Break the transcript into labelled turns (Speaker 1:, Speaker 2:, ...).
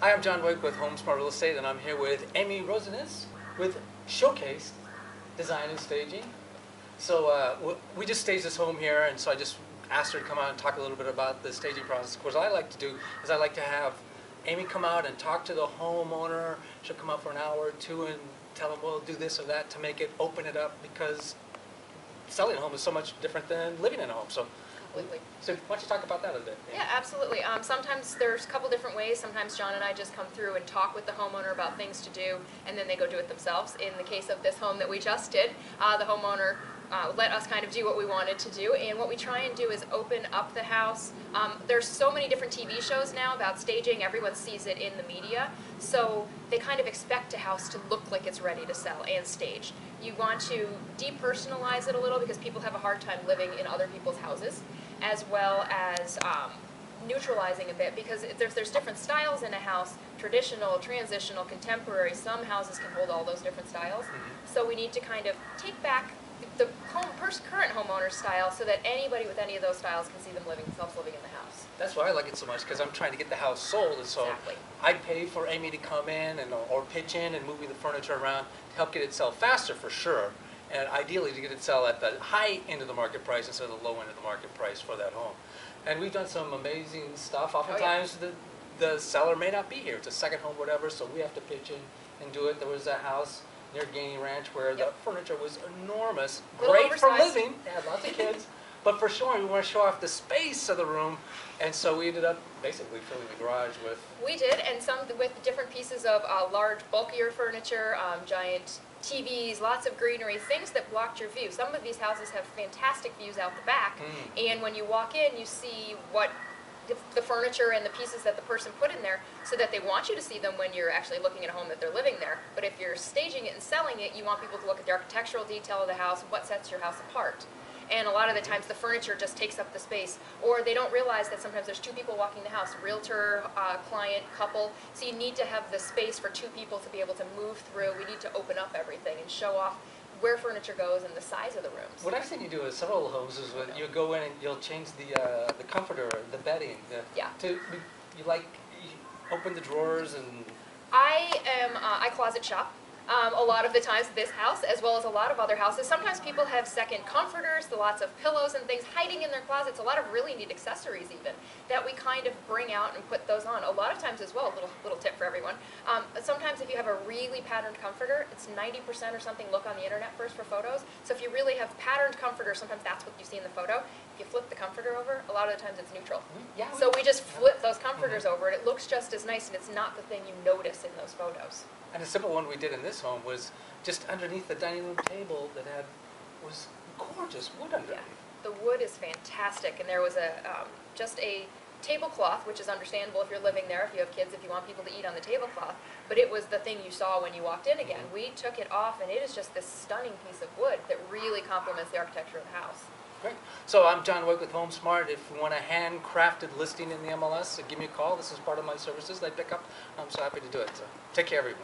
Speaker 1: Hi, I'm John Boyk with Home Smart Real Estate, and I'm here with Amy Rosenes with Showcase Design and Staging. So we just staged this home here, and so I just asked her to come out and talk a little bit about the staging process. Of course, what I like to do is I like to have Amy come out and talk to the homeowner. She'll come out for an hour or two and tell them, well, do this or that to make it, open it up, because selling a home is so much different than living in a home.
Speaker 2: Completely.
Speaker 1: So why don't you talk about that a bit?
Speaker 2: Yeah, absolutely. Sometimes there's a couple different ways. Sometimes John and I just come through and talk with the homeowner about things to do, and then they go do it themselves. In the case of this home that we just did, the homeowner let us kind of do what we wanted to do, and what we try and do is open up the house. There's so many different TV shows now about staging. Everyone sees it in the media, so they kind of expect a house to look like it's ready to sell and staged. You want to depersonalize it a little because people have a hard time living in other people's houses, as well as neutralizing a bit, because there's different styles in a house: traditional, transitional, contemporary. Some houses can hold all those different styles. So we need to kind of take back the current homeowner's style so that anybody with any of those styles can see themselves living in the house.
Speaker 1: That's why I like it so much, because I'm trying to get the house sold, and so
Speaker 2: Exactly.
Speaker 1: I pay for Amy to come in or pitch in and move the furniture around to help get it sell faster, for sure, and ideally to get it sell at the high end of the market price instead of the low end of the market price for that home. And we've done some amazing stuff. Oftentimes the seller may not be here. It's a second home, whatever, so we have to pitch in and do it. There was a house near Gainey Ranch where the furniture was enormous, great for living. They had lots of kids, but for showing, we want to show off the space of the room, and so we ended up basically filling the garage with.
Speaker 2: We did, and some with different pieces of large, bulkier furniture, giant TVs, lots of greenery, things that blocked your view. Some of these houses have fantastic views out the back, and when you walk in, you see what the furniture and the pieces that the person put in there, so that they want you to see them when you're actually looking at a home that they're living there. But if you're staging it and selling it, you want people to look at the architectural detail of the house, what sets your house apart. And a lot of the times the furniture just takes up the space, or they don't realize that sometimes there's two people walking the house, realtor, client, couple. So you need to have the space for two people to be able to move through. We need to open up everything and show off where furniture goes and the size of the rooms.
Speaker 1: What I've seen you do at several homes is when you go in and you'll change the comforter, the bedding. You open the drawers and.
Speaker 2: I closet shop. A lot of the times at this house, as well as a lot of other houses, sometimes people have second comforters, lots of pillows and things hiding in their closets, a lot of really neat accessories even, that we kind of bring out and put those on. A lot of times as well, little tip for everyone, sometimes if you have a really patterned comforter, it's 90% or something look on the internet first for photos. So if you really have patterned comforters, sometimes that's what you see in the photo. If you flip the comforter over, a lot of the times it's neutral. So we just flip those comforters over, and it looks just as nice, and it's not the thing you notice in those photos.
Speaker 1: And a simple one we did in this home was just underneath the dining room table was gorgeous wood underneath.
Speaker 2: Yeah, the wood is fantastic, and there was just a tablecloth, which is understandable if you're living there, if you have kids, if you want people to eat on the tablecloth, but it was the thing you saw when you walked in again. We took it off, and it is just this stunning piece of wood that really complements the architecture of the house.
Speaker 1: Great. So I'm John Boyk with Home Smart. If you want a handcrafted listing in the MLS, give me a call. This is part of my services that I pick up. I'm so happy to do it. So take care, everyone.